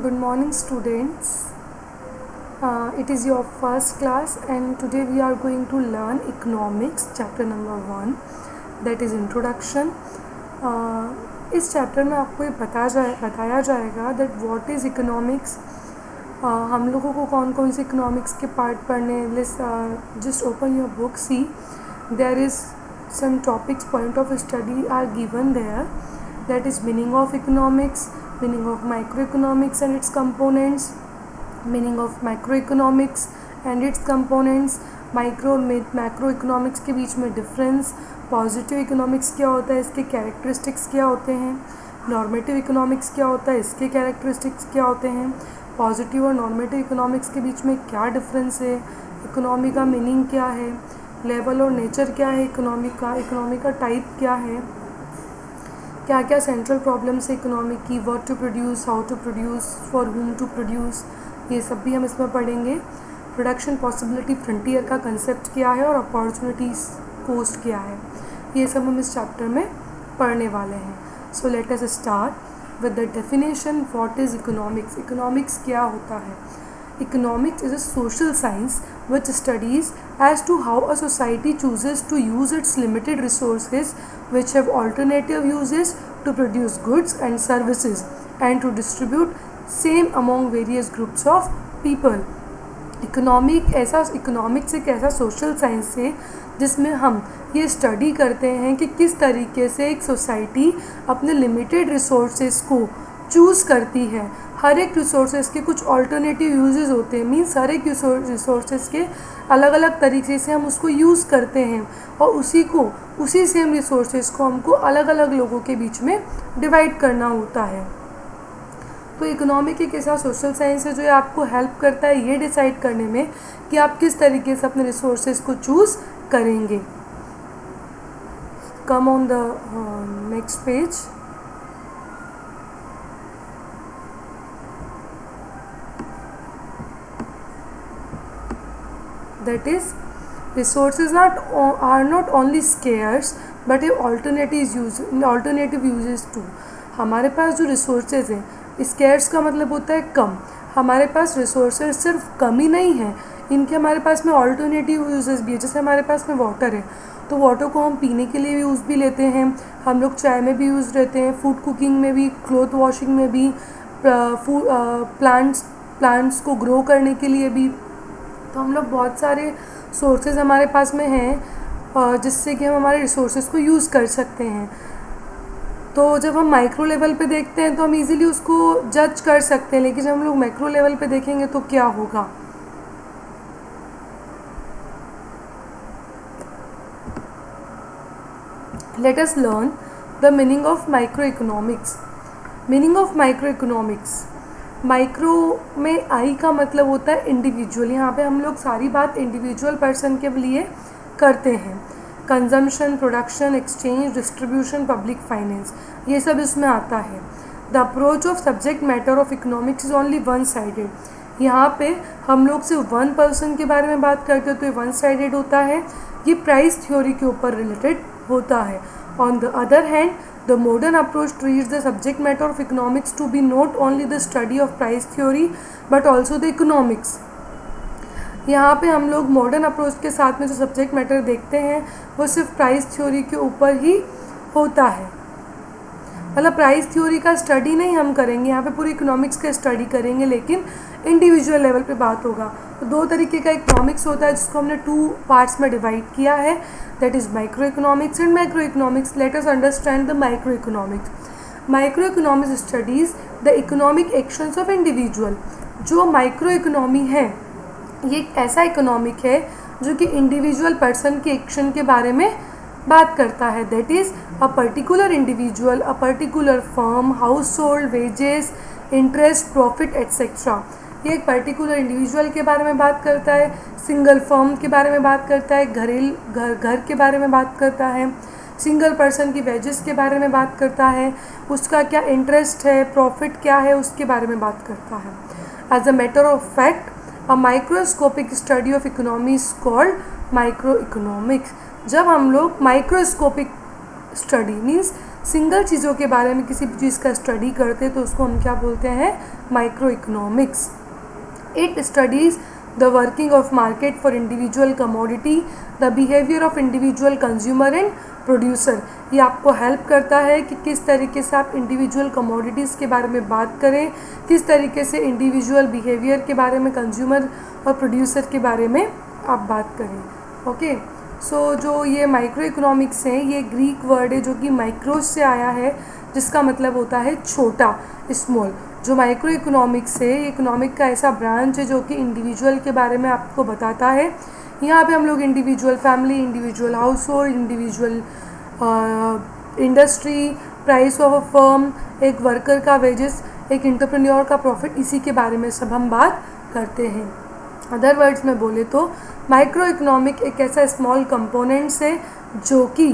Good morning, students. It is your first class, and today we are going to learn economics, chapter number 1, that is introduction. इस chapter में आपको ये बताया जाएगा that what is economics. हम लोगों को कौन कौन से इकोनॉमिक्स के पार्ट पढ़ने. Just open your book, see there is some topics, point of study are given there, that is meaning of economics, meaning of microeconomics and its components, meaning of macroeconomics and its components, micro और macro economics के बीच में difference, positive economics क्या होता है, इसके characteristics क्या होते हैं, नॉर्मेटिव इकोनॉमिक्स क्या होता है, इसके कैरेक्टरिस्टिक्स क्या होते हैं, पॉजिटिव और नॉर्मेटिव इकोनॉमिक्स के बीच में क्या डिफरेंस है, इकोनॉमी का मीनिंग क्या है, लेवल और नेचर क्या है इकोनॉमी का टाइप क्या है, क्या क्या सेंट्रल प्रॉब्लम्स है इकोनॉमी की, what to produce, how to produce, for whom to produce, ये सब भी हम इसमें पढ़ेंगे. प्रोडक्शन पॉसिबिलिटी फ्रंटियर का कंसेप्ट क्या है और अपॉर्चुनिटीज़ कोस्ट क्या है, ये सब हम इस चैप्टर में पढ़ने वाले हैं. So let us start with the definition. What is economics. Economics क्या होता है. Economics is a social science which studies as to how a society chooses to use its limited resources, which have alternative uses, to produce goods and services and to distribute same among various groups of people. Economics एक ऐसा social science है जिसमें हम ये study करते हैं कि किस तरीके से एक सोसाइटी अपने लिमिटेड रिसोर्सेज को चूज़ करती है. हर एक रिसोर्सेज के कुछ ऑल्टरनेटिव यूजेस होते हैं, मीन्स हर एक रिसोर्सेज के अलग अलग तरीके से हम उसको यूज़ करते हैं और उसी सेम रिसोर्सेज को हमको अलग अलग लोगों के बीच में डिवाइड करना होता है. तो इकोनॉमिक एक ऐसा सोशल साइंस है जो आपको हेल्प करता है ये डिसाइड करने में कि आप किस तरीके से अपने रिसोर्सेज को चूज़ करेंगे. Come on the next page. That is, resources are not only scarce but have alternative uses too. हमारे पास जो रिसोर्सेज हैं, स्केयर्स का मतलब होता है कम. हमारे पास रिसोर्सेज सिर्फ कम ही नहीं है, इनके हमारे पास में ऑल्टरनेटिव यूजेस भी है. जैसे हमारे पास में वाटर है तो वाटर को हम पीने के लिए भी यूज़ भी लेते हैं, हम लोग चाय में भी यूज़ रहते हैं, फूड कुकिंग में भी, क्लॉथ वॉशिंग में भी, प्लांट्स को ग्रो करने के लिए भी. तो हम लोग बहुत सारे सोर्सेज हमारे पास में हैं जिससे कि हम हमारे रिसोर्सेज को यूज़ कर सकते हैं. तो जब हम माइक्रो लेवल पे देखते हैं तो हम इजीली उसको जज कर सकते हैं, लेकिन जब हम लोग मैक्रो लेवल पे देखेंगे तो क्या होगा. Let us learn the meaning of micro economics. Meaning of micro economics. Micro में आई का मतलब होता है इंडिविजुअल. यहाँ पे हम लोग सारी बात इंडिविजुअल पर्सन के लिए करते हैं. Consumption, production, exchange, distribution, public finance, ये सब इसमें आता है. The approach of subject matter of economics is only one sided. यहाँ पे हम लोग सिर्फ वन पर्सन के बारे में बात करते हैं तो ये वन साइडेड होता है. ये प्राइस थ्योरी के ऊपर रिलेटेड होता है. On the other hand, the modern approach treats the subject matter of economics to be not only the study of price theory but also the economics. यहाँ पे हम लोग मॉडर्न अप्रोच के साथ में जो सब्जेक्ट मैटर देखते हैं वो सिर्फ प्राइस थ्योरी के ऊपर ही होता है. मतलब प्राइस थ्योरी का स्टडी नहीं हम करेंगे, यहाँ पे पूरी इकोनॉमिक्स का स्टडी करेंगे, लेकिन इंडिविजुअल लेवल पे बात होगा. तो दो तरीके का इकोनॉमिक्स होता है जिसको हमने 2 पार्ट्स में डिवाइड किया है, that is micro economics and macro economics. Let us understand the micro economics. Micro economics studies the economic actions of individual. जो माइक्रो इकोनॉमी है ये एक ऐसा इकोनॉमिक है जो कि इंडिविजुअल पर्सन के एक्शन के बारे में बात करता है. That is a particular individual, a particular firm, house hold, wages, interest, profit etcetera. ये एक पर्टिकुलर इंडिविजुअल के बारे में बात करता है, सिंगल फर्म के बारे में बात करता है, घर के बारे में बात करता है, सिंगल पर्सन की वेजेस के बारे में बात करता है, उसका क्या इंटरेस्ट है, प्रॉफिट क्या है, उसके बारे में बात करता है. As a matter of fact, a microscopic study of economy is called microeconomics. जब हम लोग माइक्रोस्कोपिक स्टडी मीन्स सिंगल चीज़ों के बारे में किसी भी चीज़ का स्टडी करते हैं तो उसको हम क्या बोलते हैं, micro economics. It studies the working of market for individual commodity, the behaviour of individual consumer and producer. ये आपको हेल्प करता है कि किस तरीके से आप इंडिविजुअल कमोडिटीज़ के बारे में बात करें, किस तरीके से इंडिविजुअल बिहेवियर के बारे में, कंज्यूमर और प्रोड्यूसर के बारे में आप बात करें। ओके, सो जो ये माइक्रो इकोनॉमिक्स है, ये ग्रीक वर्ड है जो कि माइक्रोस से आया है, जिसका मतलब होता है छोटा, स्मॉल। जो माइक्रो इकोनॉमिक्स है, ये इकोनॉमिक का ऐसा ब्रांच है जो कि इंडिविजुअल के बारे में आपको बताता है। यहाँ पे हम लोग individual family, individual house hold, individual industry, price of a firm, एक वर्कर का वेजेस, एक एंटरप्रेन्योर का प्रॉफिट, इसी के बारे में सब हम बात करते हैं। अदर वर्ड्स में बोले तो माइक्रो इकोनॉमिक एक ऐसा स्मॉल कंपोनेंट्स है जो कि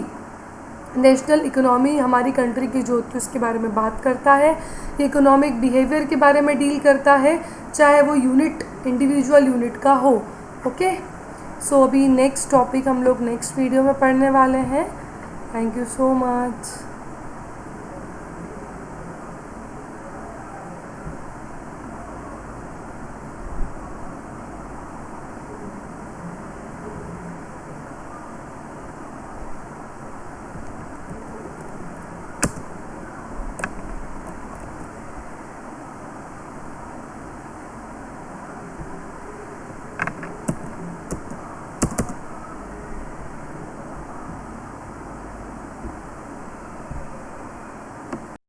नेशनल इकोनॉमी, हमारी कंट्री की जो होती है उसके बारे में बात करता है, इकोनॉमिक बिहेवियर के बारे में डील करता है, चाहे वो यूनिट, इंडिविजुअल यूनिट का हो। ओके, सो अभी नेक्स्ट टॉपिक हम लोग नेक्स्ट वीडियो में पढ़ने वाले हैं। Thank you so much.